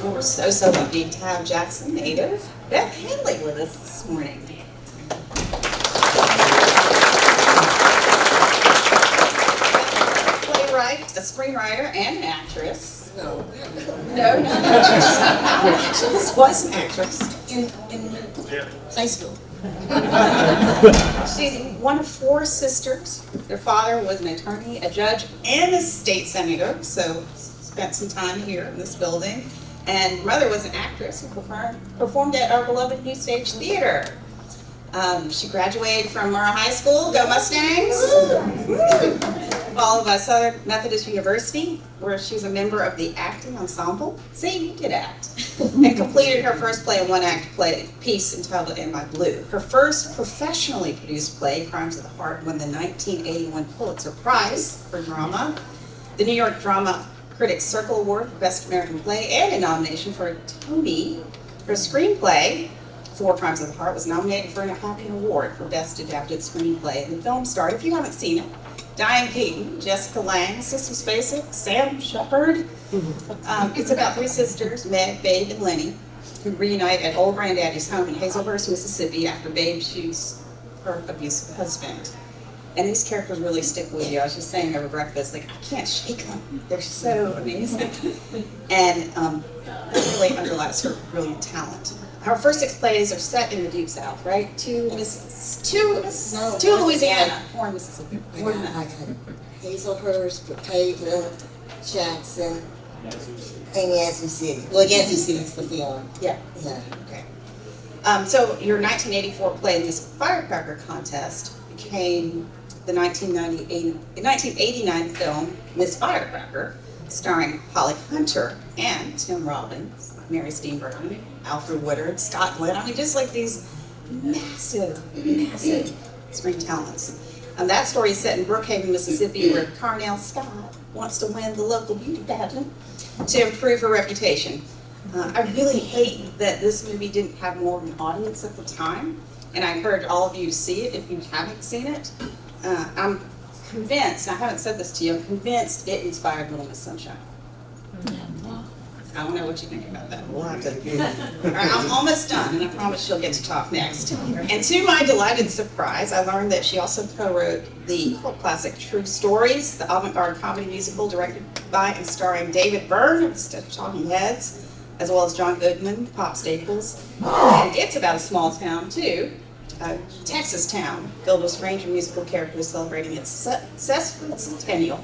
We're so lucky to have Jackson native Beth Henley with us this morning. Playwright, a screenwriter, and an actress. No, She just was an actress. in high school. She's one of 4 sisters. Their father was an attorney, a judge, and a state senator, so spent some time here in this building. And mother was an actress who performed at our beloved New Stage Theater. She graduated from Murrah High School, go Mustangs, followed by Southern Methodist University, where she was a member of the acting ensemble. See, you did act. And completed her first play, a one-act piece entitled In My Blue. Her first professionally produced play, Crimes of the Heart, won the 1981 Pulitzer Prize for drama, the New York Drama Critics Circle Award for Best American Play, and a nomination for a Tony. Her screenplay, For Crimes of the Heart, was nominated for an Academy Award for Best Adapted Screenplay. The film starred, if you haven't seen it, Diane Keaton, Jessica Lange, Sissy Spacek, Sam Shepard. It's about 3 sisters, Meg, Babe, and Lenny, who reunite at old granddaddy's home in Hazelhurst, Mississippi after Babe shoots her abusive husband. And these characters really stick with you. I was just saying over breakfast, like, I can't shake them. They're so amazing. And that really underlies her brilliant talent. Her first 6 plays are set in the Deep South, right? 2 Louisiana, 4 Mississippi. I got it. Hazelhurst, Brookhaven, Jackson, and Yazoo City. Well, Yazoo City's the film. Yeah. Yeah. Okay. So your 1984 play, Miss Firecracker Contest, became the 1989 film Miss Firecracker, starring Holly Hunter and Tim Robbins, Mary Steenburgen, Alfred Woodard, Scott Glenn. I mean, just like these massive screen talents. That story is set in Brookhaven, Mississippi, where Carnell Scott wants to win the local beauty pageant to improve her reputation. I really hate that this movie didn't have more of an audience at the time, and I encourage all of you to see it if you haven't seen it. I'm convinced, and I haven't said this to you, I'm convinced it inspired Little Miss Sunshine. I don't know what you think about that. We'll have to. All right, I'm almost done, and I promise she'll get to talk next. And to my delighted surprise, I learned that she also co-wrote the cult classic True Stories, the avant-garde comedy musical directed by and starring David Byrne of the Talking Heads, as well as John Goodman, pop staples. And it's about a small town, too, a Texas town, filled with strange and musical characters celebrating its sesquicentennial,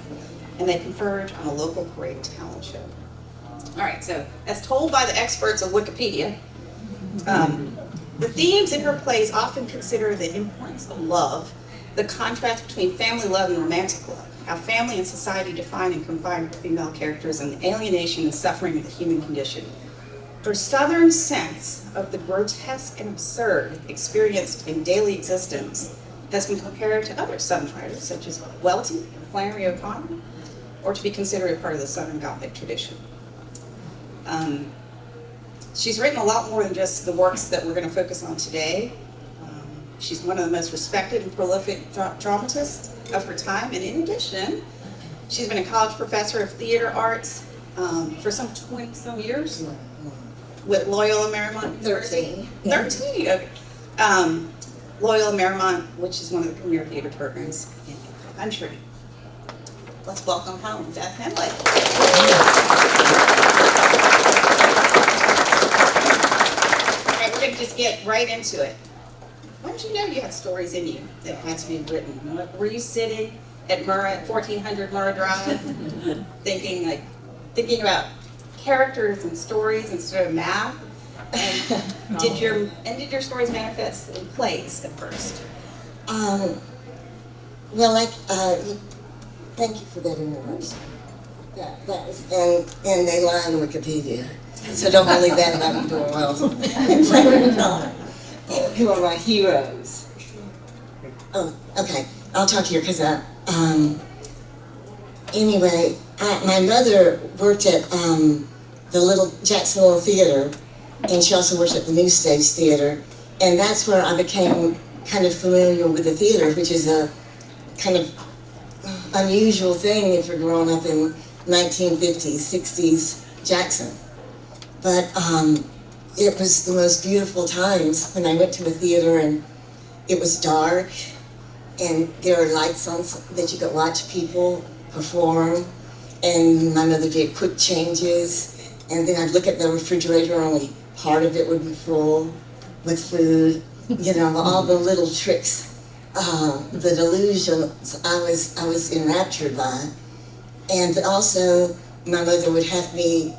and they converge on a local parade talent show. All right, so as told by the experts of Wikipedia, the themes in her plays often consider the importance of love, the contrast between family love and romantic love, how family and society define and confine female characters, and the alienation and suffering of the human condition. Her southern sense of the grotesque and absurd experienced in daily existence has been compared to other Southern writers, such as Welty and Flannery O'Connor, or to be considered a part of the Southern Gothic tradition. She's written a lot more than just the works that we're going to focus on today. She's one of the most respected and prolific dramatists of her time, and in addition, she's been a college professor of theater arts for some 20-some years with Loyola Marymount. 13. 13, okay. Loyola Marymount, which is one of the premier theater programs in the country. Let's welcome home Beth Henley. We're going to just get right into it. When did you know you had stories in you that had to be written? Were you sitting at Murrah, 1400 Murrah Drive, thinking about characters and stories instead of math? And did your stories manifest in plays at first? Well, thank you for that interruption. That was, and they lie on Wikipedia, so don't believe that about me doing well. Who are my heroes? Oh, okay. I'll talk to you because anyway, my mother worked at the little Jacksonian Theater, and she also worked at the New Stage Theater, and that's where I became kind of familiar with the theater, which is a kind of unusual thing if you're growing up in 1950s, 60s Jackson. But it was the most beautiful times when I went to a theater and it was dark and there were lights on that you could watch people perform, and my mother did quick changes, and then I'd look at the refrigerator, only part of it would be full with food, you know, all the little tricks, the delusions I was enraptured by. And also my mother would have me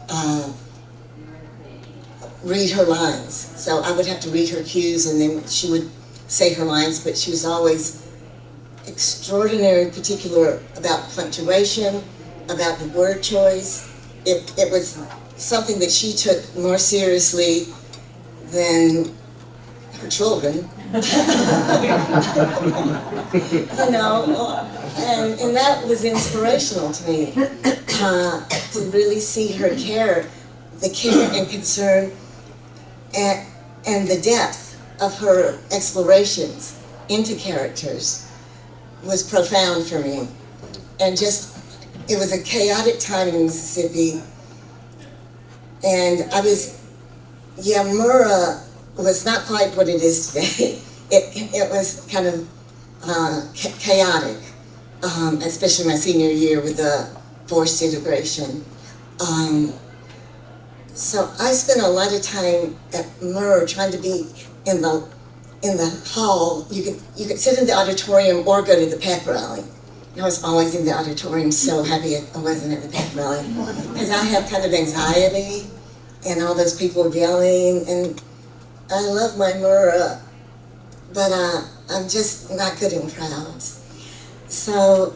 read her lines. So I would have to read her cues and then she would say her lines, but she was always extraordinarily particular about punctuation, about the word choice. It was something that she took more seriously than her children. You know, and that was inspirational to me, to really see her care, the care and concern and the depth of her explorations into characters was profound for me. And just, it was a chaotic time in Mississippi. And Murrah was not quite what it is today. It was kind of chaotic, especially my senior year with the forced integration. So I spent a lot of time at Murrah trying to be in the hall. You could sit in the auditorium or go to the pep rally. I was always in the auditorium, so happy I wasn't at the pep rally, because I have kind of anxiety, and all those people yelling, and I love my Murrah, but I'm just not good in crowds. So,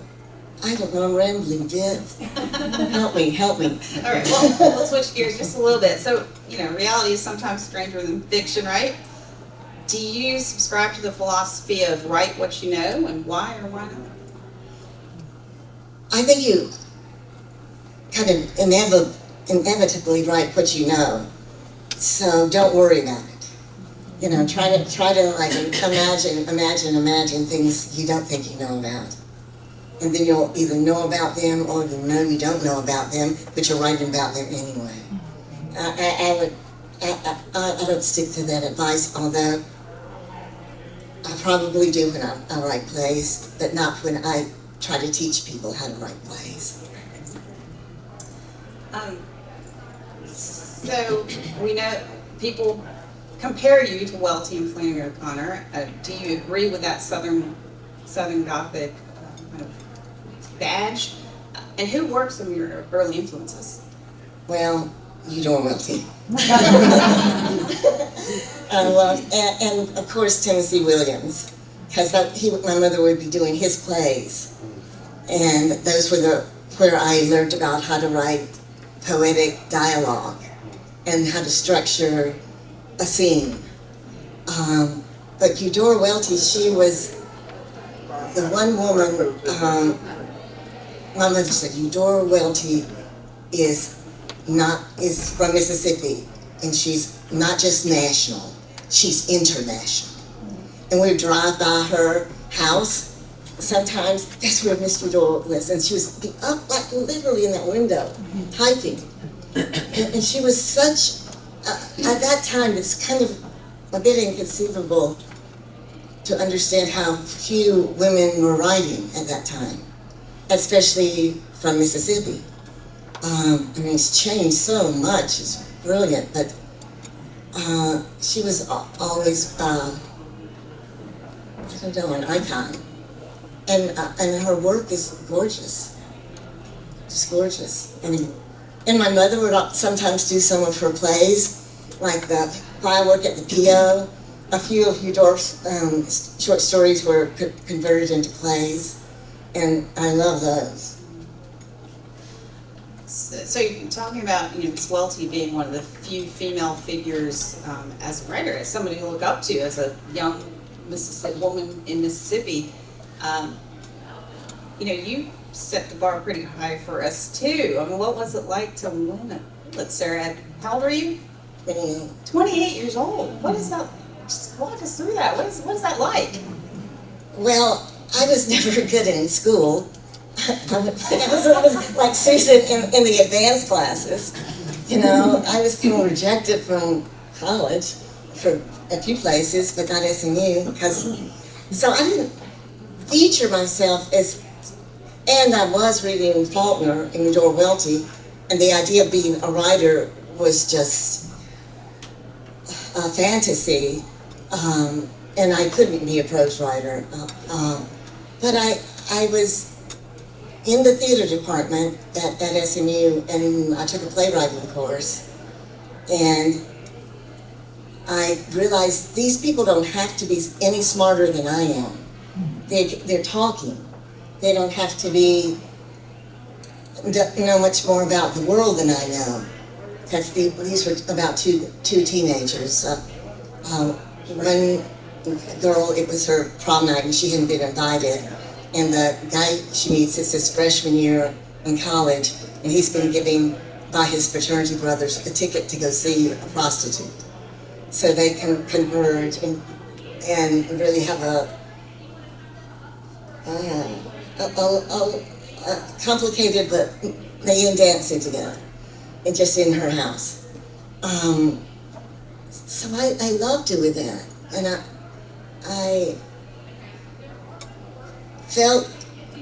I don't know, I'm rambling, Beth. Help me. All right, well, we'll switch gears just a little bit. So, you know, reality is sometimes stranger than fiction, right? Do you subscribe to the philosophy of write what you know, and why or why not? I think you kind of inevitably write what you know, so don't worry about it. You know, try to like imagine things you don't think you know about, and then you'll either know about them or you'll know you don't know about them, but you're writing about them anyway. I don't stick to that advice, although I probably do when I write plays, but not when I try to teach people how to write plays. So we know people compare you to Welty and Flannery O'Connor. Do you agree with that Southern Gothic kind of badge? And who were some of your early influences? Well, Eudore Welty. And of course Tennessee Williams, because my mother would be doing his plays. And those were where I learned about how to write poetic dialogue and how to structure a scene. But Eudore Welty, she was the one woman, my mother said, Eudore Welty is from Mississippi, and she's not just national, she's international. And we would drive by her house. Sometimes that's where Mr. Eudore lives, and she was up like literally in that window, typing. And she was such, at that time, it's kind of a bit inconceivable to understand how few women were writing at that time, especially from Mississippi. I mean, it's changed so much, it's brilliant, but she was always, I don't know, an icon. And her work is gorgeous, just gorgeous. I mean, and my mother would sometimes do some of her plays, like the Firework at the P.O. A few of Eudore's short stories were converted into plays, and I love those. So you're talking about, Miss Welty being one of the few female figures as a writer, as somebody to look up to, as a young woman in Mississippi. You set the bar pretty high for us too. I mean, what was it like to win a Pulitzer? How old are you? 28. 28 years old. What is that? Just walk us through that. What is that like? Well, I was never good in school. I was like Susan in the advanced classes. You know, I was kind of rejected from college for a few places, but not SMU, so I didn't feature myself as, and I was reading Faulkner and Dora Welty, and the idea of being a writer was just a fantasy, and I couldn't be a prose writer. But I was in the theater department at SMU, and I took a playwriting course, and I realized these people don't have to be any smarter than I am. They're talking. They don't have to know much more about the world than I know. Because these were about two teenagers. One girl, it was her prom night and she hadn't been invited. And the guy she meets, it's his freshman year in college, and he's been given by his fraternity brothers a ticket to go see a prostitute. So they can converge and really have a complicated, but they end dancing together, and just in her house. So I love doing that, and I felt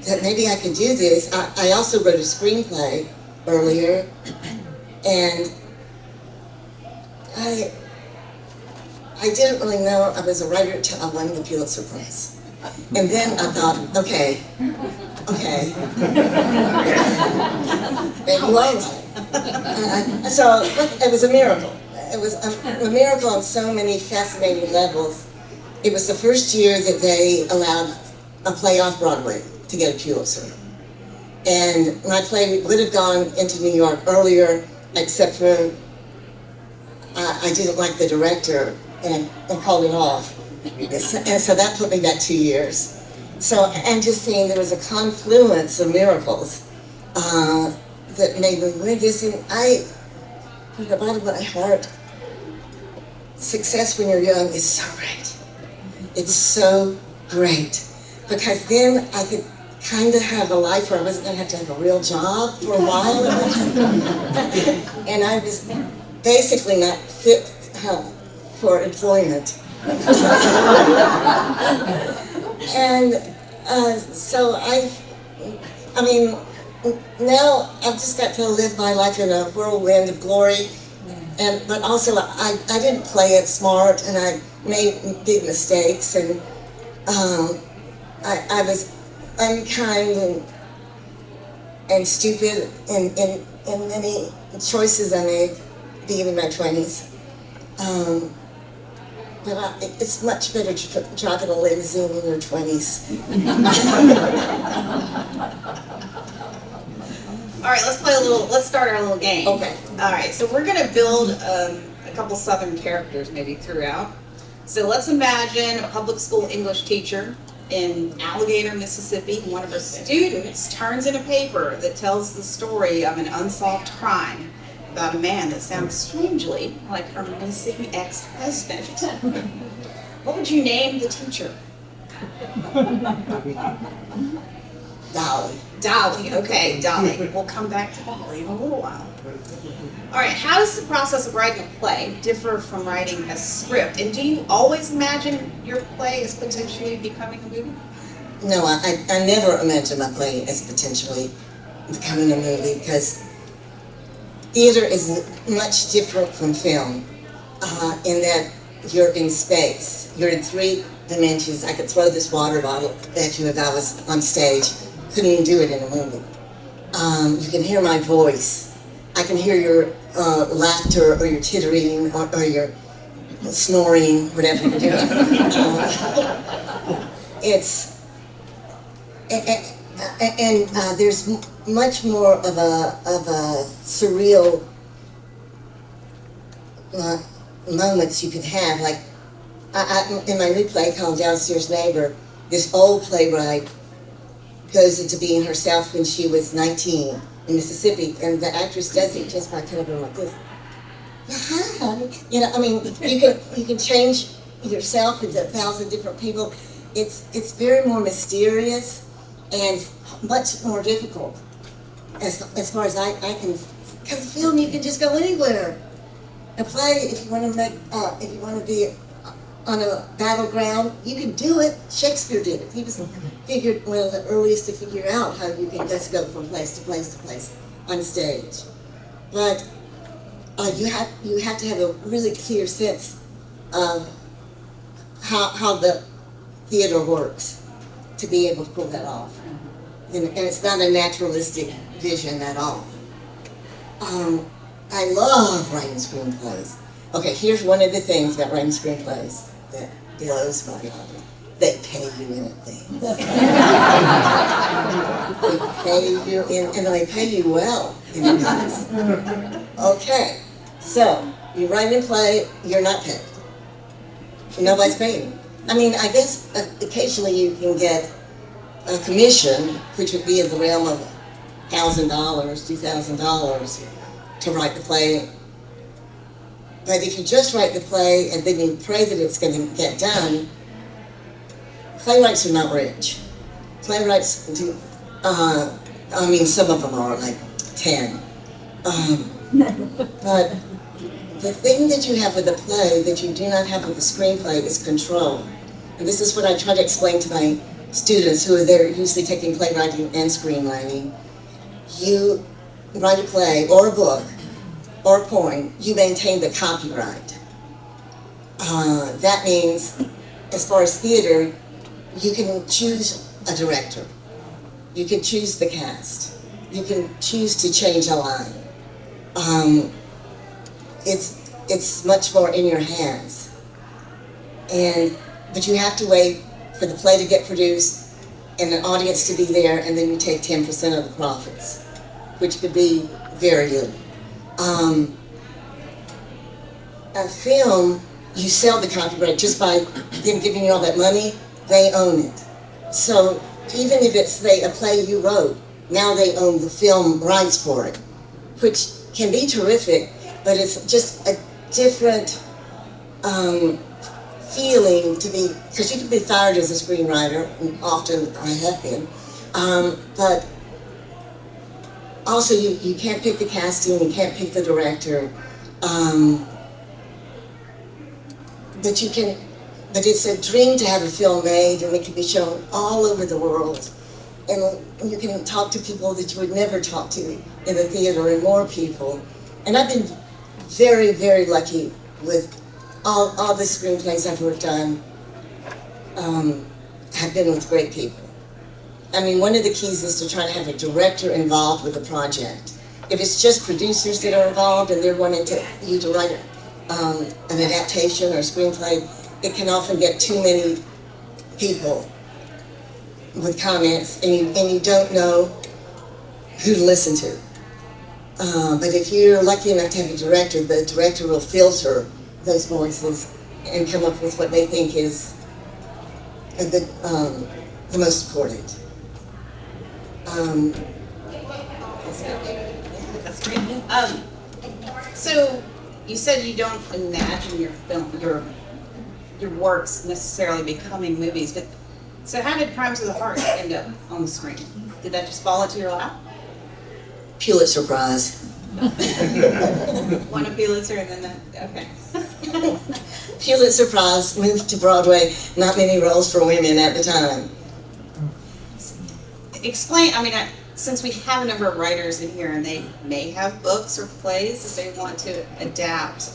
that maybe I could do this. I also wrote a screenplay earlier, and I didn't really know I was a writer until I won the Pulitzer Prize. And then I thought, okay, maybe you are right. So it was a miracle. It was a miracle on so many fascinating levels. It was the first year that they allowed a play off Broadway to get a Pulitzer. And my play would have gone into New York earlier, except for I didn't like the director and called it off. And so that put me back 2 years. So I'm just saying there was a confluence of miracles that made me win this. And from the bottom of my heart, success when you're young is so great. It's so great. Because then I could kind of have a life where I wasn't going to have a real job for a while. And I was basically not fit for employment. And so now I've just got to live my life in a whirlwind of glory. But also I didn't play it smart, and I made big mistakes, and I was unkind and stupid in many choices I made being in my 20s. But it's much better to drive in a limousine in your 20s. All right, let's start our little game. Okay. All right, so we're gonna build a couple Southern characters maybe throughout. So let's imagine a public school English teacher in Alligator, Mississippi. One of her students turns in a paper that tells the story of an unsolved crime about a man that sounds strangely like her missing ex-husband. What would you name the teacher? Dolly. Dolly, okay, Dolly. We'll come back to Dolly in a little while. All right, how does the process of writing a play differ from writing a script? And do you always imagine your play as potentially becoming a movie? No, I never imagined my play as potentially becoming a movie, because theater is much different from film in that you're in space. You're in 3 dimensions. I could throw this water bottle at you if I was on stage. Couldn't even do it in a movie. You can hear my voice. I can hear your laughter or your tittering or your snoring, whatever you're doing. There's much more of a surreal moments you could have. Like in my new play called Downstairs Neighbor, this old playwright goes into being herself when she was 19 in Mississippi, and the actress does it just by kind of going like this. You know, I mean, you can change yourself into 1,000 different people. It's very more mysterious and much more difficult as far as I can Because film, you can just go anywhere. A play, if you want to make, if you want to be on a battleground, you can do it. Shakespeare did it. He was one of the earliest to figure out how you can just go from place to place to place on stage. But you have to have a really clear sense of how the theater works to be able to pull that off. And it's not a naturalistic vision at all. I love writing screenplays. Okay, here's one of the things about writing screenplays that blows my mind. They pay you in advance. They pay you and they pay you well in advance. Okay, so you write and play, you're not paid. Nobody's paying you. I mean, I guess occasionally you can get a commission, which would be in the realm of $1,000, $2,000 to write the play. But if you just write the play and then you pray that it's going to get done, playwrights are not rich. Playwrights do, I mean, some of them are like 10. But the thing that you have with a play that you do not have with a screenplay is control. And this is what I try to explain to my students who are there usually taking playwriting and screenwriting. You write a play or a book or a poem, you maintain the copyright. That means, as far as theater, you can choose a director. You can choose the cast. You can choose to change a line. It's much more in your hands. But you have to wait for the play to get produced and an audience to be there, and then you take 10% of the profits, which could be very little. A film, you sell the copyright just by them giving you all that money, they own it. So even if it's, say, a play you wrote, now they own the film rights for it, which can be terrific, but it's just a different feeling to be, because you can be fired as a screenwriter, and often I have been, but also you can't pick the casting, you can't pick the director, but it's a dream to have a film made, and it can be shown all over the world, and you can talk to people that you would never talk to in the theater, and more people. And I've been very, very lucky with all the screenplays I've worked on, have been with great people. I mean, one of the keys is to try to have a director involved with the project. If it's just producers that are involved and they're wanting you to write an adaptation or a screenplay, it can often get too many people with comments, and you don't know who to listen to. But if you're lucky enough to have a director, the director will filter those voices and come up with what they think is a good, the most important. That's great. So you said you don't imagine your film, your works necessarily becoming movies, but so how did Crimes of the Heart end up on the screen? Did that just fall into your lap? Pulitzer Prize. Won a Pulitzer and then that, okay. Pulitzer Prize, moved to Broadway, not many roles for women at the time. Explain, I mean, since we have a number of writers in here and they may have books or plays that they want to adapt,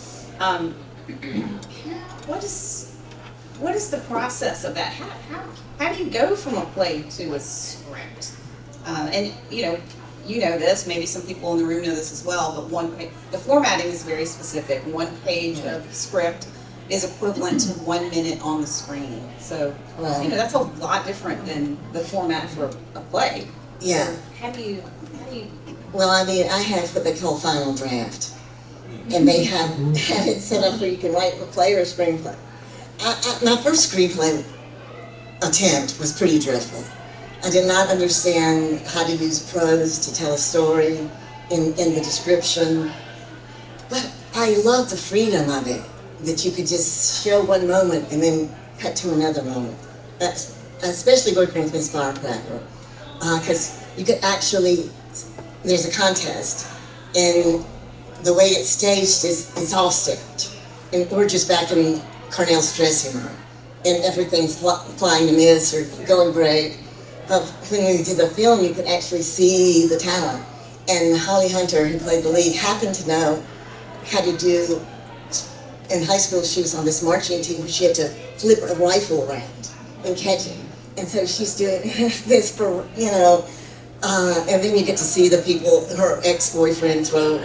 what is the process of that? How do you go from a play to a script? And you know this, maybe some people in the room know this as well, but the formatting is very specific. 1 page of script is equivalent to 1 minute on the screen. So, that's a lot different than the format for a play. Yeah. So how do you? Well, I mean, I have what they call final draft. And they have it set up where you can write a play or a screenplay. My first screenplay attempt was pretty dreadful. I did not understand how to use prose to tell a story in the description. But I loved the freedom of it, that you could just show one moment and then cut to another moment. That's especially working with Miss Firecracker, because you could actually, there's a contest, And the way it's staged is it's all staged. And we're just back in Cornell's dressing room, and everything's flying to miss or going great. But when we did the film, you could actually see the talent. And Holly Hunter, who played the lead, happened to know how to do, in high school she was on this marching team where she had to flip a rifle around and catch it. And so she's doing this for, and then you get to see the people, her ex-boyfriend throw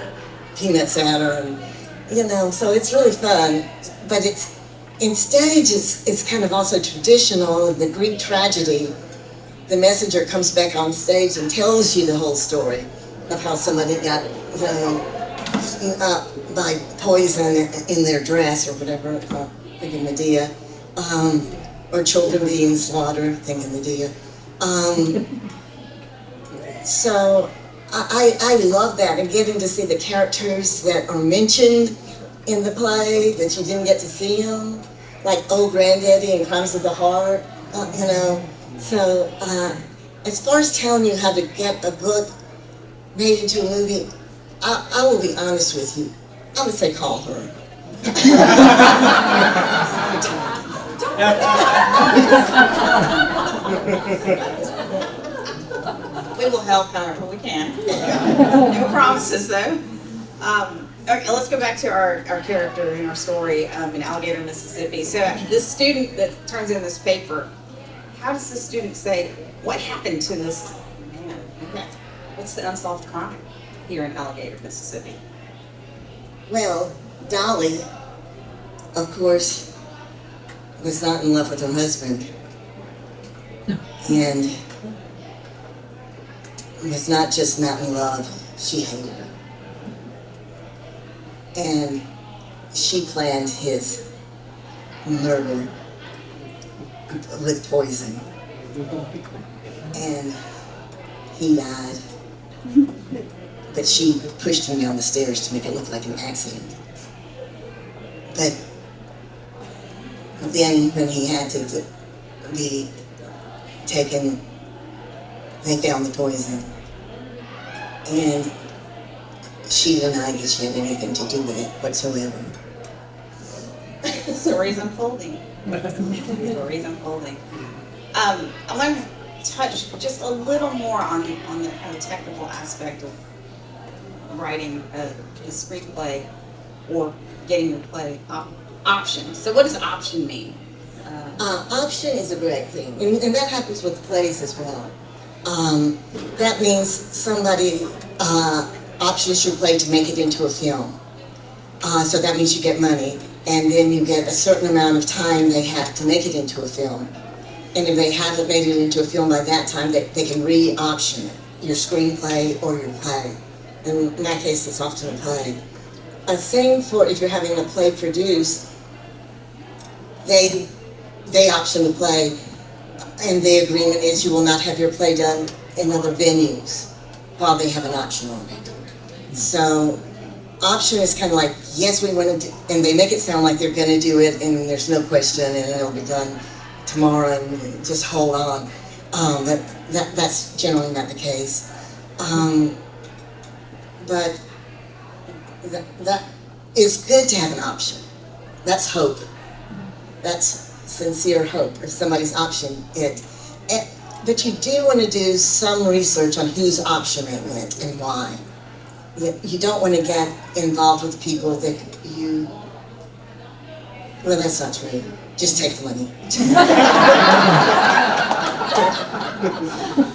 peanuts at her, and, so it's really fun. But in stage, it's kind of also traditional of the Greek tragedy. The messenger comes back on stage and tells you the whole story of how somebody got eaten up by poison in their dress or whatever, thinking Medea, or children being slaughtered, thinking Medea. So I love that, and getting to see the characters that are mentioned in the play that you didn't get to see them, like Old Granddaddy and Crimes of the Heart, So as far as telling you how to get a book made into a movie, I will be honest with you. I would say call her. We will help however we can. No promises though. Okay, let's go back to our character in our story in Alligator, Mississippi. So this student that turns in this paper, how does the student say, what happened to this man? What's the unsolved crime here in Alligator, Mississippi? Well, Dolly, of course, was not in love with her husband. And was not just not in love, she hated her. And she planned his murder with poison. And he died. But she pushed him down the stairs to make it look like an accident. But then when he had to be taken, they found the poison. And she denied that she had anything to do with it whatsoever. The story's unfolding. The story's unfolding. I want to touch just a little more on the kind of technical aspect of writing a screenplay or getting the play option. So what does option mean? Option is a great thing, and that happens with plays as well. That means somebody options your play to make it into a film. So that means you get money, and then you get a certain amount of time they have to make it into a film. And if they haven't made it into a film by that time, they can re-option it, your screenplay or your play. And in that case, it's often a play. Same for if you're having a play produced, they option the play, and the agreement is you will not have your play done in other venues while they have an option on it. So option is kind of like, yes, we want to do, and they make it sound like they're going to do it, and there's no question, and it'll be done tomorrow, and just hold on. But that's generally not the case. But that is good to have an option. That's hope. That's sincere hope if somebody's optioned it. But you do want to do some research on whose option it went and why. You don't want to get involved with people that you, well, that's not true. Just take the money.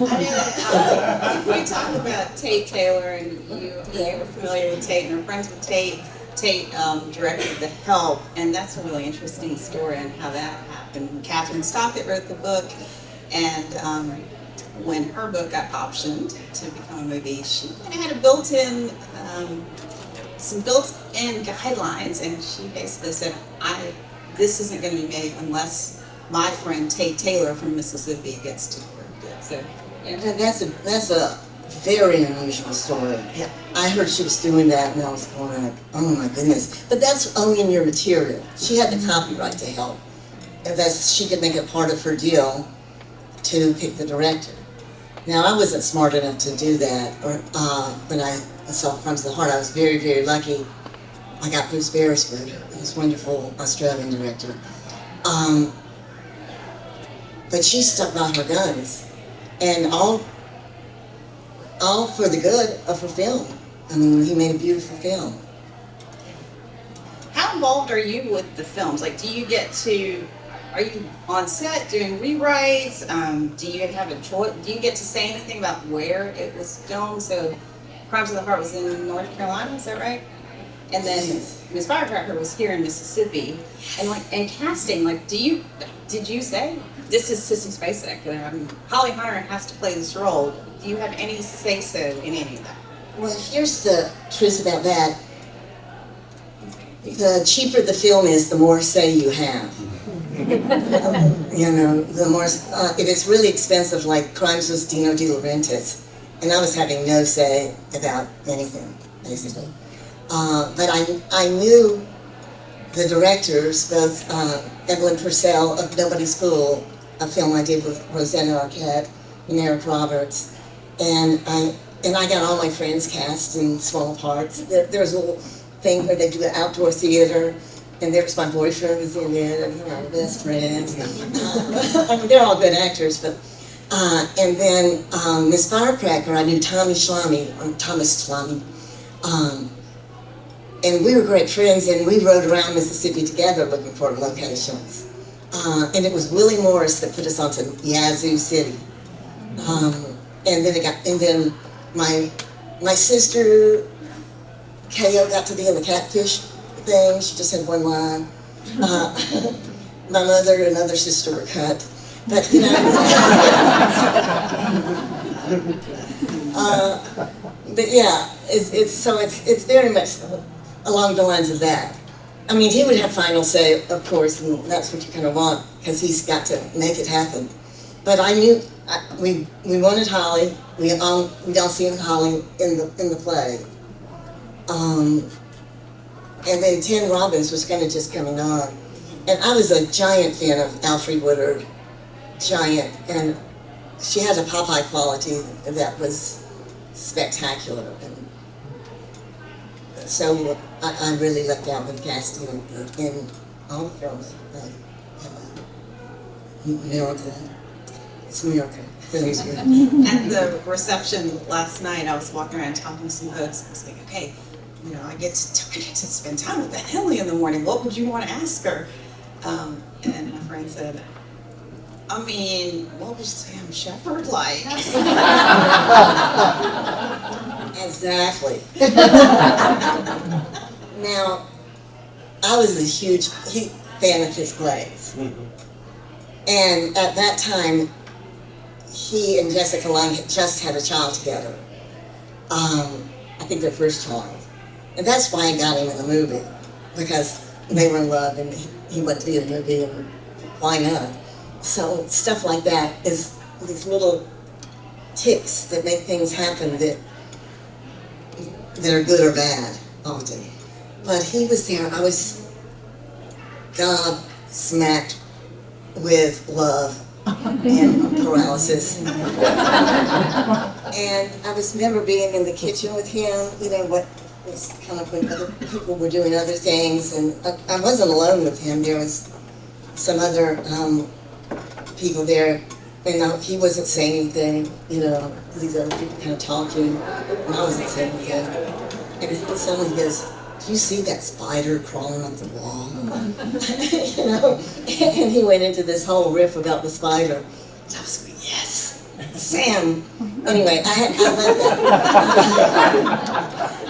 I know that we talked about Tate Taylor, and you were familiar with Tate and are friends with Tate. Tate directed The Help, and that's a really interesting story on how that happened. Catherine Stockett wrote the book, and when her book got optioned to become a movie, she kind of had a built-in, some built-in guidelines, and she basically said, this isn't going to be made unless my friend Tate Taylor from Mississippi gets to direct it. So, yeah. And that's a very unusual story. Yeah. I heard she was doing that, and I was going like, oh my goodness. But that's owning your material. She had the copyright to Help. And she could make it part of her deal to pick the director. Now, I wasn't smart enough to do that, or when I saw Crimes of the Heart, I was very, very lucky. I got Bruce Beresford, who's a wonderful Australian director. But she stuck by her guns, and all for the good of her film. I mean, he made a beautiful film. How involved are you with the films? Like, are you on set doing rewrites? Do you have a choice? Do you get to say anything about where it was filmed? So, Crimes of the Heart was in North Carolina, is that right? And then Miss Firecracker was here in Mississippi. And casting, like, did you say, this is Sissy Spacek, Holly Hunter has to play this role? Do you have any say-so in any of that? Well, here's the truth about that. The cheaper the film is, the more say you have. You know, the more, if it's really expensive, like Crimes was Dino De Laurentiis, and I was having no say about anything, basically. But I knew the directors, both Evelyn Purcell of Nobody's Fool, a film I did with Rosanna Arquette and Eric Roberts, and I got all my friends cast in small parts. There was a little thing where they do an outdoor theater, and there was my boyfriend was in it, and best friends. I mean, they're all good actors, but and then Miss Firecracker, I knew Thomas Schlamme, and we were great friends, and we rode around Mississippi together looking for locations. And it was Willie Morris that put us onto Yazoo City. And then my sister K.O. got to be in the Catfish thing. She just had one line. My mother and other sister were cut, but you know. But yeah, it's very much along the lines of that. I mean, he would have final say, of course, and that's what you kind of want, because he's got to make it happen. But I knew we wanted Holly. We all seen Holly in the play. And then Tim Robbins was kind of just coming on, and I was a giant fan of Alfre Woodard, giant, and she had a Popeye quality that was spectacular. And so I really lucked out with casting in all the films. Miracle. It's a miracle. Really is good. At the reception last night, I was walking around talking to some folks. I was thinking, okay, you know, I get to spend time with Beth Henley in the morning. What would you want to ask her? And my friend said, I mean, what was Sam Shepard like? Exactly. Now, I was a huge fan of his plays. And at that time, he and Jessica Lange had just had a child together. I think their first child. And that's why I got him in the movie, because they were in love and he wanted to be in the movie, and why not? So stuff like that is these little ticks that make things happen that are good or bad, often. But he was there. I was gobsmacked with love and paralysis. And I remember being in the kitchen with him, you know, what was kind of when other people were doing other things, and I wasn't alone with him. There was some other people there, and he wasn't saying anything, you know, these other people kind of talking, and I wasn't saying anything. And he suddenly goes, "Do you see that spider crawling up the wall?" You know, and he went into this whole riff about the spider. And I was like, yes, Sam. Anyway, I loved that.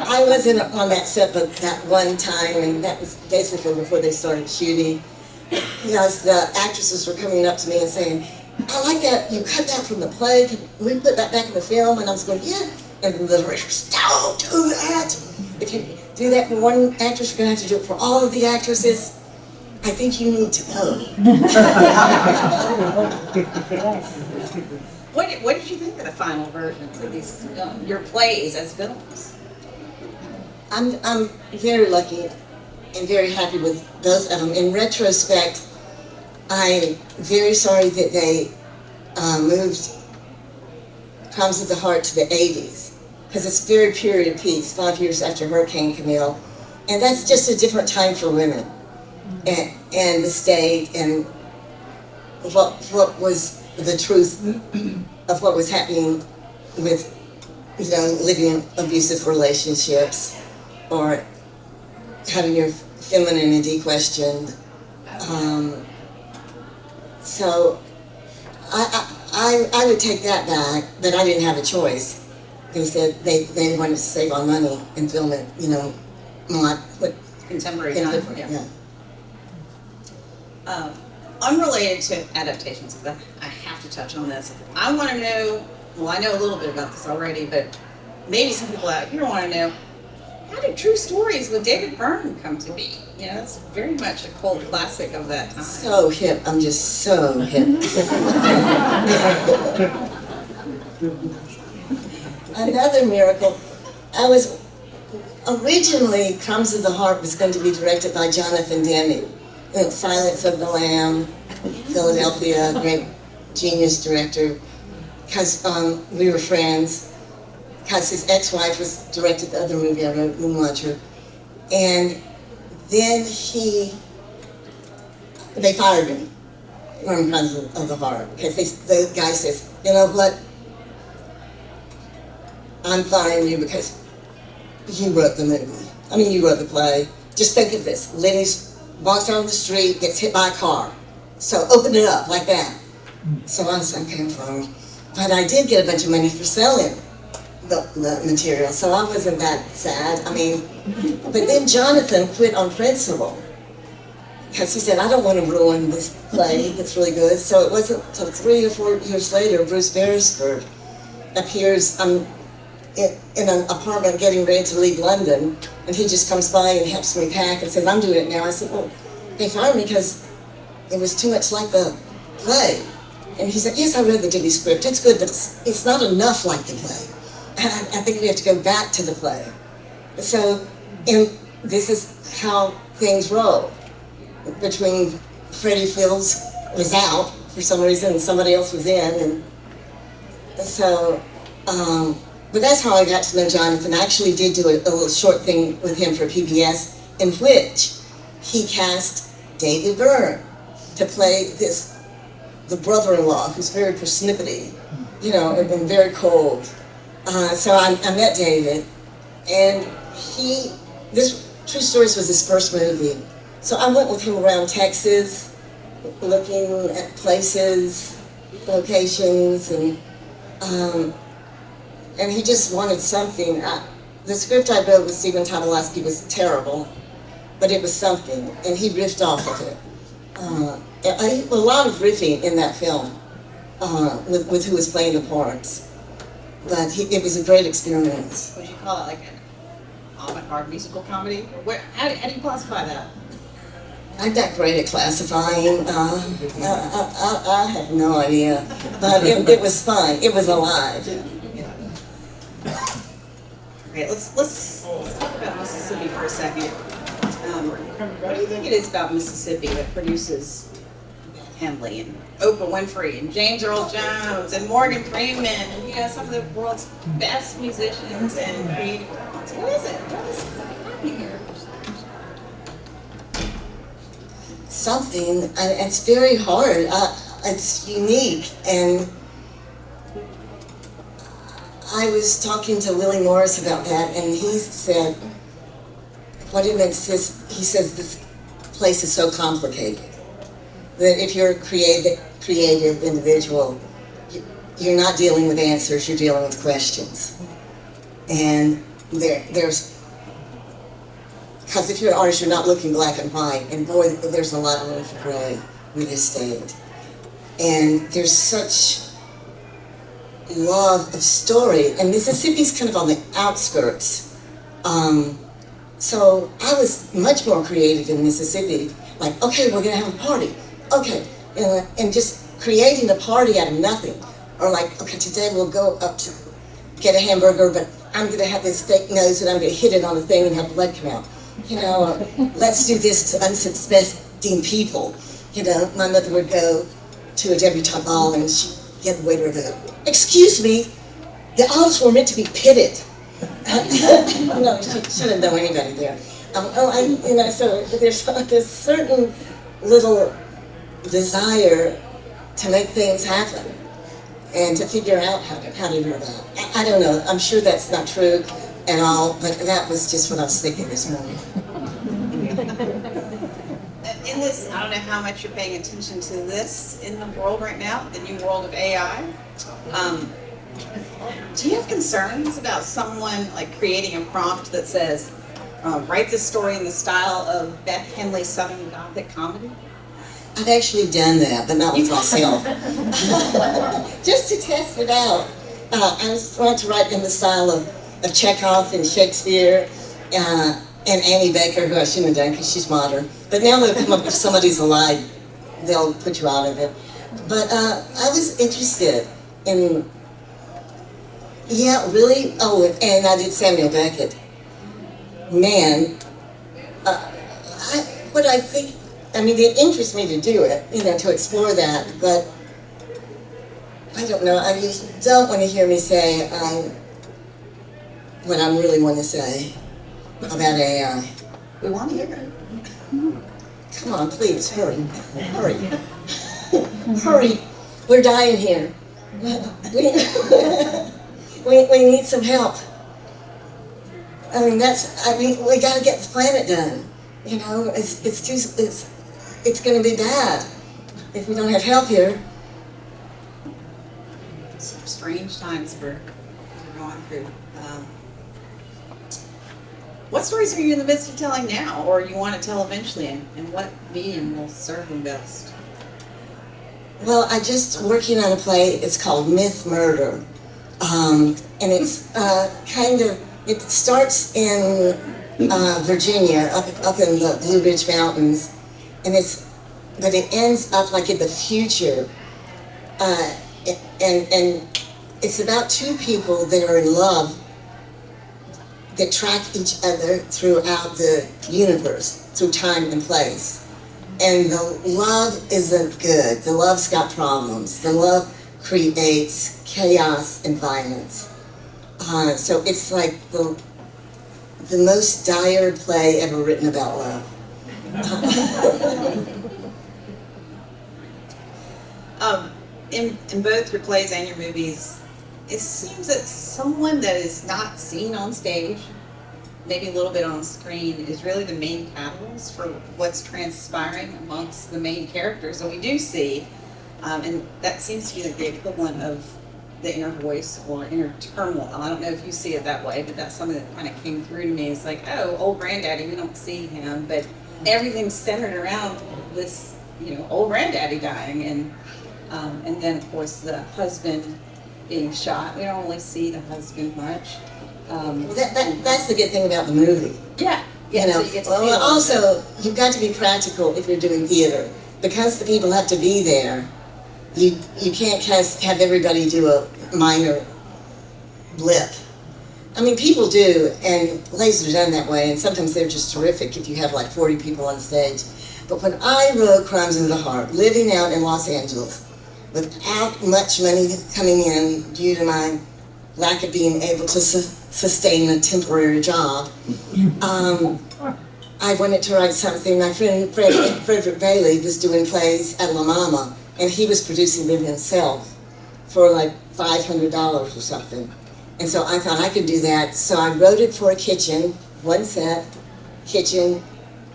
I wasn't on that set but that one time, and that was basically before they started shooting. Because the actresses were coming up to me and saying, "I like that, you cut that from the play, can we put that back in the film?" And I was going, "Yeah." And the directors, "Don't do that. If you do that for one actress, you're going to have to do it for all of the actresses. I think you need to know." What did you think of the final versions of these your plays as films? I'm very lucky and very happy with both of them. In retrospect, I'm very sorry that they moved Crimes of the Heart to the 80s, because it's a very period piece, 5 years after Hurricane Camille, and that's just a different time for women, and the state, and what was the truth of what was happening with, living in abusive relationships, or having your femininity questioned. So I would take that back, but I didn't have a choice. They said they wanted to save on money and film it, not what Contemporary time. Yeah. Unrelated to adaptations, but I have to touch on this. I want to know, well, I know a little bit about this already, but maybe some people out here want to know, how did True Stories with David Byrne come to be? It's very much a cult classic of that time. So hip, I'm just so hip. Another miracle, originally Crumbs of the Heart was going to be directed by Jonathan Demme. Silence of the Lamb, Philadelphia, great genius director, because we were friends, because his ex-wife was directed the other movie I wrote, Moonwatcher, and then they fired me from Crimes of the Heart, because the guy says, you know what, I'm firing you because you wrote the movie. You wrote the play. Just think of this, Lenny's walks out on the street, gets hit by a car. So open it up like that. So I was okay, fine. But I did get a bunch of money for selling the material, so I wasn't that sad. But then Jonathan quit on principle, because he said, I don't want to ruin this play, it's really good. So it wasn't until 3 or 4 years later, Bruce Beresford appears in an apartment getting ready to leave London, and he just comes by and helps me pack and says, I'm doing it now. I said, well, they fired me because it was too much like the play. And he said, yes, I read the Diddy script, it's good, but it's not enough like the play. And I think we have to go back to the play. So, this is how things roll. Between Freddie Fields was out for some reason and somebody else was in, and so, but that's how I got to know Jonathan. I actually did do a little short thing with him for PBS, in which he cast David Byrne to play the brother-in-law, who's very persnippety, and very cold. So I met David, and this True Stories was his first movie. So I went with him around Texas, looking at places, locations, and he just wanted something. The script I wrote with Stephen Tobolowsky was terrible, but it was something, and he riffed off of it. A lot of riffing in that film with who was playing the parts, but it was a great experience. Would you call it like an avant-garde musical comedy? How do you classify that? I'm not great at classifying. I have no idea, but it was fun. It was alive. Okay, let's talk about Mississippi for a second. What do you think it is about Mississippi that produces Beth Henley and Oprah Winfrey and James Earl Jones and Morgan Freeman and some of the world's best musicians and creative talents? What is it? What is happening here? Something, and it's very hard. It's unique, and I was talking to Willie Morris about that, and he said, what it makes this, he says this place is so complicated that if you're a creative individual, you're not dealing with answers, you're dealing with questions. And there's, because if you're an artist, you're not looking black and white, and boy, there's a lot of room for gray with this state. And there's such love of story, and Mississippi's kind of on the outskirts. So I was much more creative in Mississippi, like, okay, we're gonna have a party, okay, and just creating a party out of nothing. Or like, okay, today we'll go up to get a hamburger, but I'm gonna have this fake nose and I'm gonna hit it on the thing and have blood come out. Let's do this to unsuspecting people. My mother would go to a debutante ball and she'd get the waiter to go, excuse me, the olives were meant to be pitted. No, she shouldn't know anybody there. So there's this certain little desire to make things happen and to figure out how to do that. I don't know. I'm sure that's not true at all, but that was just what I was thinking this morning. In this, I don't know how much you're paying attention to this in the world right now, the new world of AI. Do you have concerns about someone like creating a prompt that says, write this story in the style of Beth Henley's Southern Gothic comedy? I've actually done that, but not with myself. Just to test it out. I was trying to write in the style of Chekhov and Shakespeare and Annie Baker, who I shouldn't have done because she's modern. But now they'll come up if somebody's alive, they'll put you out of it. But I was interested in, yeah, really, and I did Samuel Beckett. Man, it interests me to do it, to explore that, but I don't know, you don't want to hear me say what I really want to say about AI. We want to hear it. Come on, please, hurry. Hurry. We're dying here. We need some help. We got to get the planet done. It's going to be bad if we don't have help here. Some strange times we're going through. What stories are you in the midst of telling now, or you want to tell eventually, and what medium will serve them best? Well, I'm just working on a play. It's called Myth Murder, and it's it starts in Virginia, up in the Blue Ridge Mountains, but it ends up like in the future, and it's about two people that are in love that track each other throughout the universe, through time and place. And the love isn't good. The love's got problems. The love creates chaos and violence. So it's like the most dire play ever written about love. In both your plays and your movies, it seems that someone that is not seen on stage, maybe a little bit on screen, is really the main catalyst for what's transpiring amongst the main characters. And we do see, and that seems to be the equivalent of the inner voice or inner turmoil. I don't know if you see it that way, but that's something that kind of came through to me. It's like, oh, old granddaddy, we don't see him, but everything's centered around this, old granddaddy dying, and then of course the husband being shot. We don't really see the husband much. That's the good thing about the movie. Yeah. So you get to also, you've got to be practical if you're doing theater. Because the people have to be there, you can't have everybody do a minor blip. People do, and plays are done that way, and sometimes they're just terrific if you have like 40 people on stage. But when I wrote Crimes in the Heart, living out in Los Angeles, without much money coming in due to my lack of being able to sustain a temporary job, I wanted to write something. My friend Frederick Bailey was doing plays at La Mama, and he was producing them himself for like $500 or something. And so I thought I could do that. So I wrote it for a kitchen, one set, kitchen,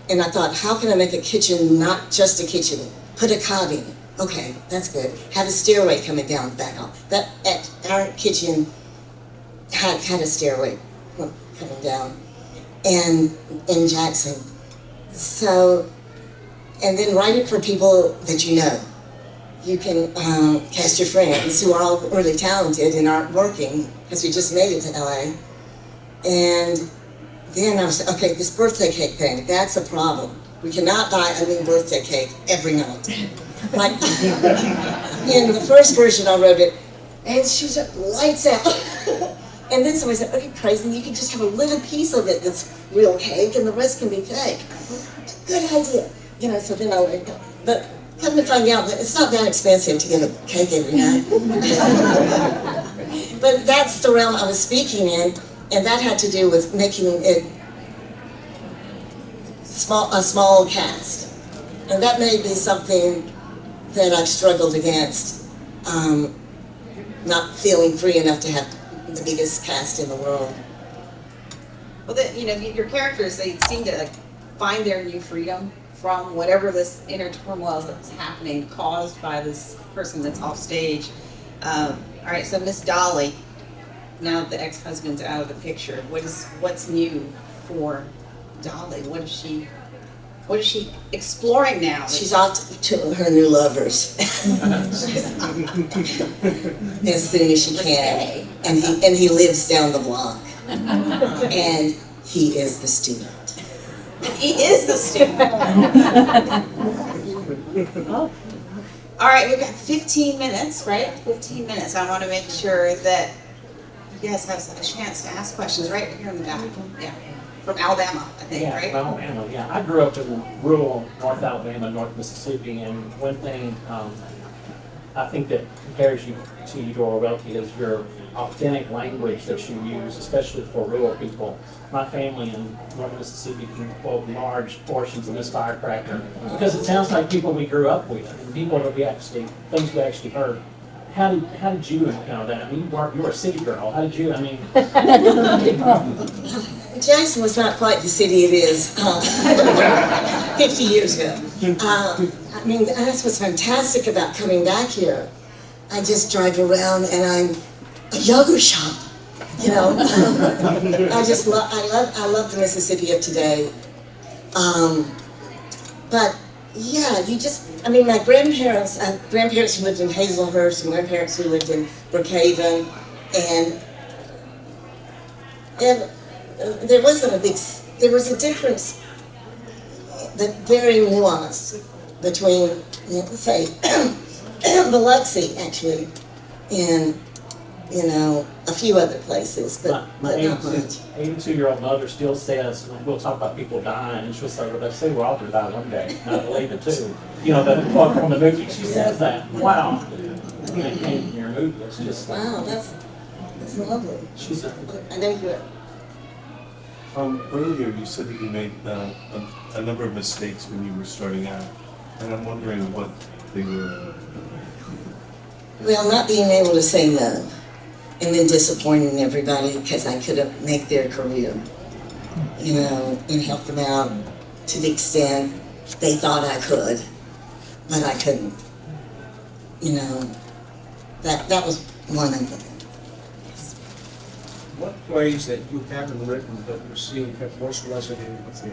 and I thought, how can I make a kitchen not just a kitchen? Put a cot in it. Okay, that's good. Have a stairway coming down the back. Our kitchen had a stairway coming down, and in Jackson. So, and then write it for people that you know. You can cast your friends who are all really talented and aren't working, because we just made it to LA. And then I was, okay, this birthday cake thing, that's a problem. We cannot buy a new birthday cake every night. Like, in the first version I wrote it, and she was like, lights out. And then somebody said, okay, crazy, you can just have a little piece of it that's real cake and the rest can be fake. Good idea. So then I went, but come to find out that it's not that expensive to get a cake every night. but that's the realm I was speaking in, and that had to do with making it a small cast. And that may be something that I've struggled against, not feeling free enough to have the biggest cast in the world. Well, your characters, they seem to like find their new freedom from whatever this inner turmoil that's happening caused by this person that's off stage. All right, so Miss Dolly, now that the ex-husband's out of the picture, what's new for Dolly? What is she exploring now? She's off to her new lovers as soon as she can, and he lives down the block, and he is the student. He is the student. All right, we've got 15 minutes, right? 15 minutes. I want to make sure that you guys have a chance to ask questions right here in the back. Yeah, from Alabama, I think, right? From Alabama, yeah. I grew up in rural North Alabama, North Mississippi, and one thing I think that compares you to your wealthy is your authentic language that you use, especially for rural people. My family in North Mississippi can quote large portions of this firecracker because it sounds like people we grew up with and people that things we actually heard. How did you encounter that? I mean, you were a city girl. How did you, Jackson was not quite the city it is 50 years ago. That's what's fantastic about coming back here. I just drive around and I'm a yogurt shop, I love the Mississippi of today. But yeah, my grandparents who lived in Hazelhurst and grandparents who lived in Brookhaven, and there was a difference that very nuanced between, say, Biloxi actually, and a few other places, but not much. 82-year-old mother still says, we'll talk about people dying, and she'll say, well, they say we're all going to die one day, and I believe it too. The quote from the movie, she says that. Wow. It came from your movie. It's just... Wow, that's lovely. I know you earlier you said that you made a number of mistakes when you were starting out, and I'm wondering what they were. Well, not being able to say no, and then disappointing everybody because I couldn't make their career, and help them out to the extent they thought I could, but I couldn't. That was one of them. What plays that you haven't written but you've seen have most resonated with you?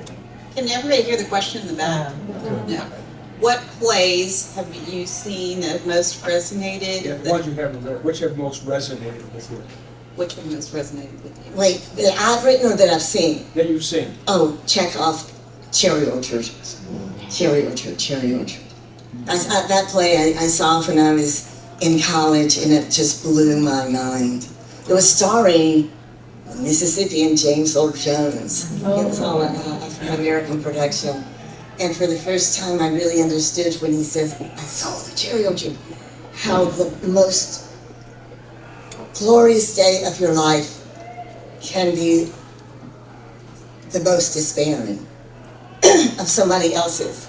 Can everybody hear the question in the back? No. What plays have you seen that most resonated? Yeah, the ones you haven't read, which have most resonated with you? Which one most resonated with you? Wait, that I've written or that I've seen? That you've seen. Oh, Chekhov, Cherry Orchard. Cherry Orchard. That play I saw when I was in college, and it just blew my mind. It was starring Mississippian James Earl Jones. It was all an African-American production. And for the first time, I really understood when he says, I saw the cherry orchard, how the most glorious day of your life can be the most despairing of somebody else's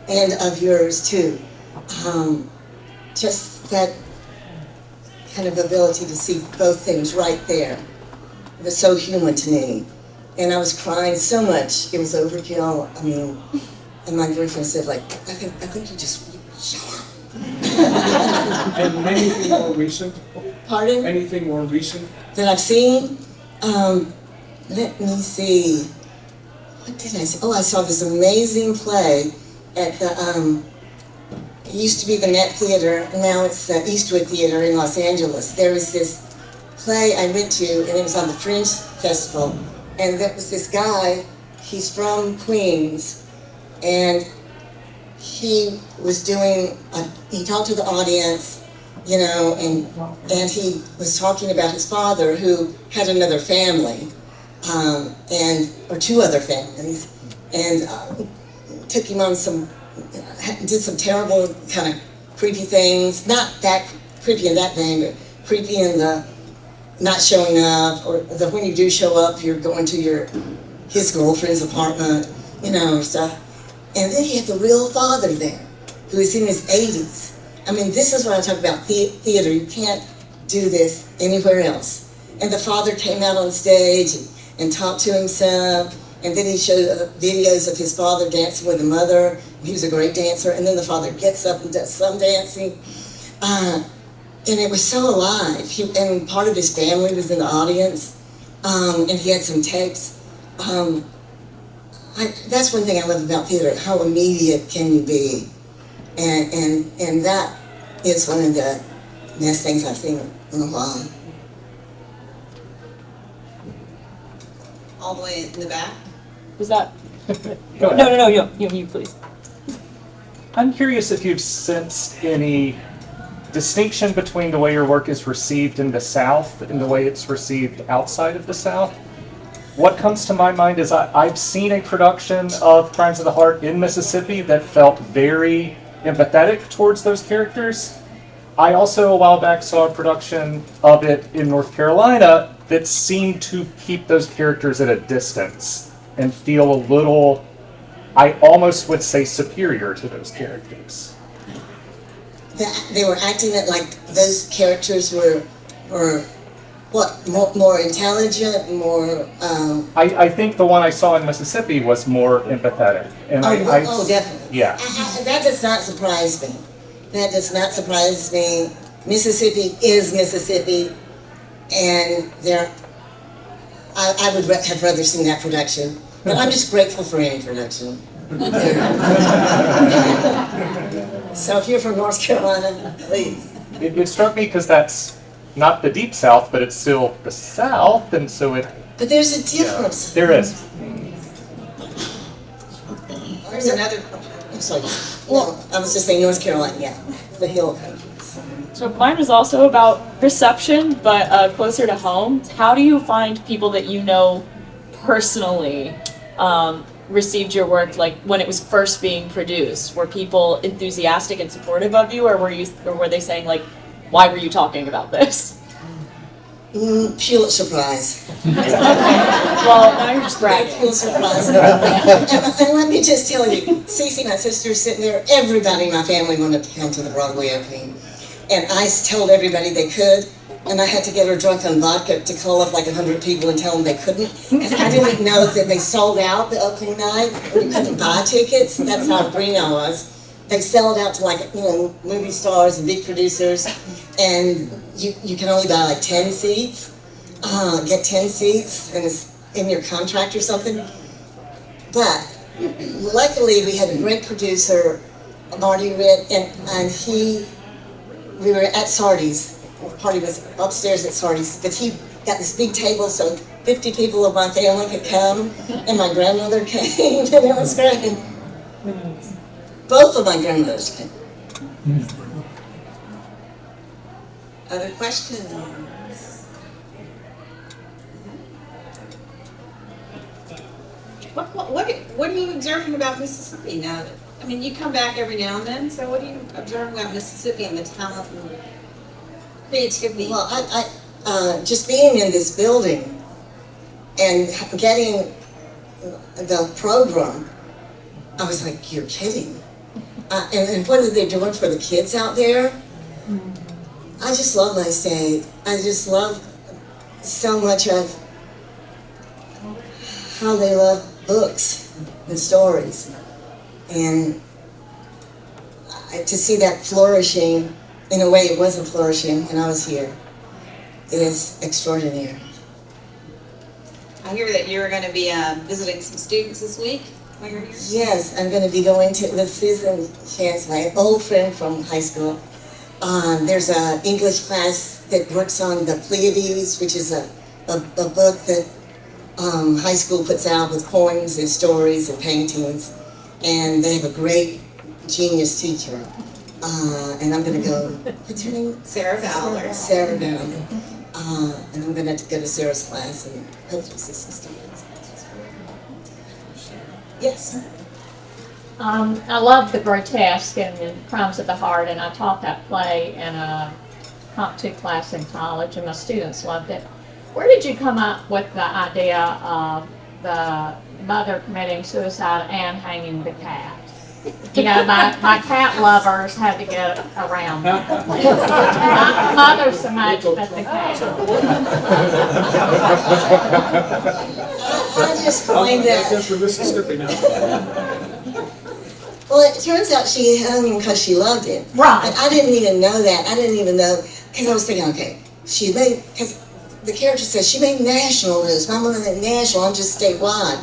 and of yours too. Just that kind of ability to see both things right there. It was so human to me. And I was crying so much, it was overkill. And my boyfriend said, I think you just shut up. And anything more recent? Pardon? Anything more recent? That I've seen? Let me see. What did I see? Oh, I saw this amazing play at the, it used to be the Met Theater, now it's the Eastwood Theater in Los Angeles. There was this play I went to, and it was on the Fringe Festival, and there was this guy, he's from Queens, and he was he talked to the audience, and he was talking about his father who had another family, or two other families, and took him on did some terrible kind of creepy things, not that creepy in that vein, but creepy in the not showing up, or the when you do show up, you're going to his girlfriend's apartment, you know, stuff. And then you have the real father there, who is in his 80s. I mean, this is what I talk about theater. You can't do this anywhere else. And the father came out on stage and talked to himself, and then he showed videos of his father dancing with the mother. He was a great dancer, and then the father gets up and does some dancing. And it was so alive. And part of his family was in the audience, and he had some tapes. That's one thing I love about theater, how immediate can you be? And that is one of the best things I've seen in a while. All the way in the back. Was that? Go ahead. No, you please. I'm curious if you've sensed any distinction between the way your work is received in the South and the way it's received outside of the South. What comes to my mind is I've seen a production of Crimes of the Heart in Mississippi that felt very empathetic towards those characters. I also, a while back, saw a production of it in North Carolina that seemed to keep those characters at a distance and feel a little, I almost would say, superior to those characters. They were acting it like those characters were what, more intelligent, more... I think the one I saw in Mississippi was more empathetic. And definitely. Yeah. That does not surprise me. That does not surprise me. Mississippi is Mississippi, and I would have rather seen that production. But I'm just grateful for any production. So if you're from North Carolina, please. It struck me because that's not the Deep South, but it's still the South, and so it... But there's a difference. There is. There's another. I'm sorry. Well, I was just saying North Carolina, yeah. The hill country. So mine was also about reception, but closer to home. How do you find people that you know personally received your work, like when it was first being produced? Were people enthusiastic and supportive of you, or were they saying like, why were you talking about this? Pulitzer Prize. Well, now you're just bragging. Pulitzer Prize. And let me just tell you, Cece, my sister, sitting there, everybody in my family wanted to come to the Broadway opening. And I told everybody they could, and I had to get her drunk on vodka to call up like 100 people and tell them they couldn't. Because I didn't know that they sold out the opening night, and you couldn't buy tickets. That's how green I was. They sell it out to, like, you know, movie stars and big producers, and you can only buy like 10 seats, get 10 seats, and it's in your contract or something. But luckily we had a great producer, Marty Ritt, and we were at Sardi's. The party was upstairs at Sardi's, but he got this big table so 50 people of my family could come, and my grandmother came, and it was great. Both of my grandmothers came. Other questions? What are you observing about Mississippi now? I mean, you come back every now and then, so what are you observing about Mississippi and the talent and creativity? Well, I just being in this building and getting the program, I was like, you're kidding. And what are they doing for the kids out there? I just love my state. I just love so much of how they love books and stories. And to see that flourishing in a way it wasn't flourishing when I was here is extraordinary. I hear that you're going to be visiting some students this week while you're here. Yes, I'm going to be going to the Susan Chance, my old friend from high school. There's an English class that works on the Pleiades, which is a book that high school puts out with poems and stories and paintings. And they have a great genius teacher. And I'm going to go, what's her name? Sarah Fowler. Sarah Fowler. And I'm going to go to Sarah's class and hopefully see some students. Yes. I love the grotesque and the Crimes of the Heart, and I taught that play in a comp 2 class in college, and my students loved it. Where did you come up with the idea of the mother committing suicide and hanging the cat? You know, my cat lovers had to get around that. Not the mother so much, but the cat. I just find that. That's from Mississippi now. Well, it turns out she hung him because she loved him. Right. And I didn't even know that. I didn't even know, because I was thinking, okay, she made, because the character says she made national news. My mother made national, I'm just statewide.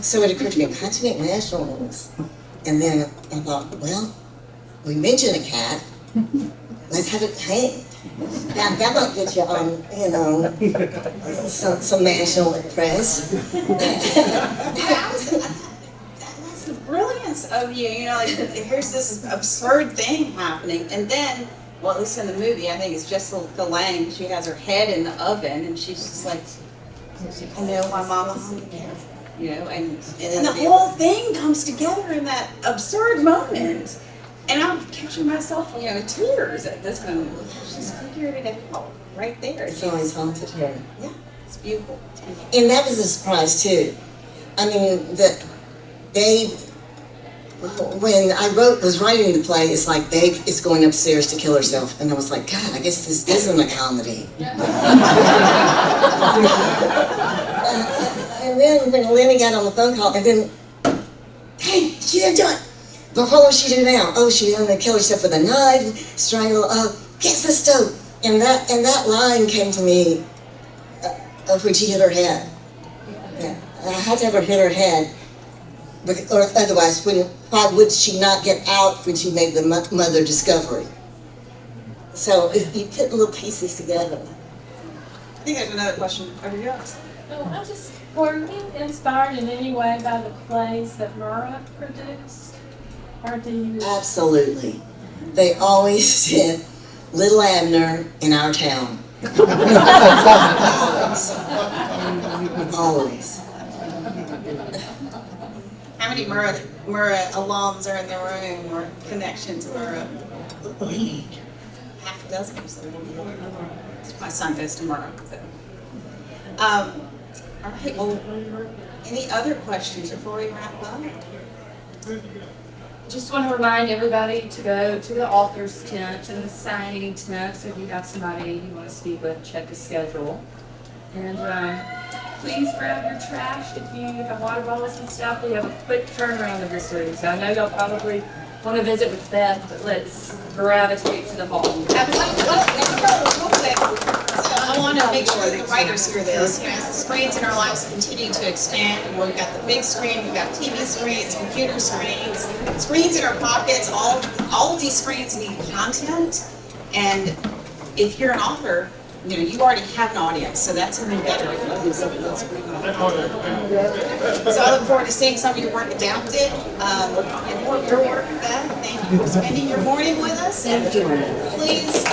So it occurred to me, how'd you make national news? And then I thought, well, we mentioned a cat. Let's have it hanged. That might get you on, you know, some national press. That's the brilliance of you. You know, like here's this absurd thing happening, and then, well, at least in the movie, I think it's Jessica Lange. She has her head in the oven, and she's just like, I know my mama hung the cat. You know, and the whole thing comes together in that absurd moment. And I'm catching myself, you know, tears at this moment. She's figured it out right there. It's always haunted her. Yeah, it's beautiful. And that was a surprise too. I mean, when I was writing the play, it's like Babe is going upstairs to kill herself. And I was like, God, I guess this isn't a comedy. And then when Lenny got on the phone call, and then, hey, she didn't do it. But what will she do now? Oh, she's going to kill herself with a knife, strangle, gets the stove. And that line came to me of when she hit her head. Yeah. I had to have her hit her head, or otherwise, why would she not get out when she made the mother discovery? So you put little pieces together. I think there's another question over here. Were you inspired in any way by the plays that Murrah produced? Or do you? Absolutely. They always did Little Abner in our town. Always. How many Murrah alums are in the room or connection to Murrah? Half a dozen or so. My son goes to Murrah. So. All right, well, any other questions before we wrap up? Just want to remind everybody to go to the author's tent and the signing tent. So if you have somebody you want to speak with, check the schedule. And please grab your trash if you have water bottles and stuff. We have a quick turnaround of this room. So I know y'all probably want to visit with Beth, but let's gravitate to the hall. I want to make sure the writers hear this. You know, as the screens in our lives continue to expand, we've got the big screen, we've got TV screens, computer screens, screens in our pockets. All of these screens need content, and if you're an author, you know, you already have an audience, so that's even better. So I look forward to seeing some of your work adapted, and more of your work, Beth. Thank you for spending your morning with us, and please.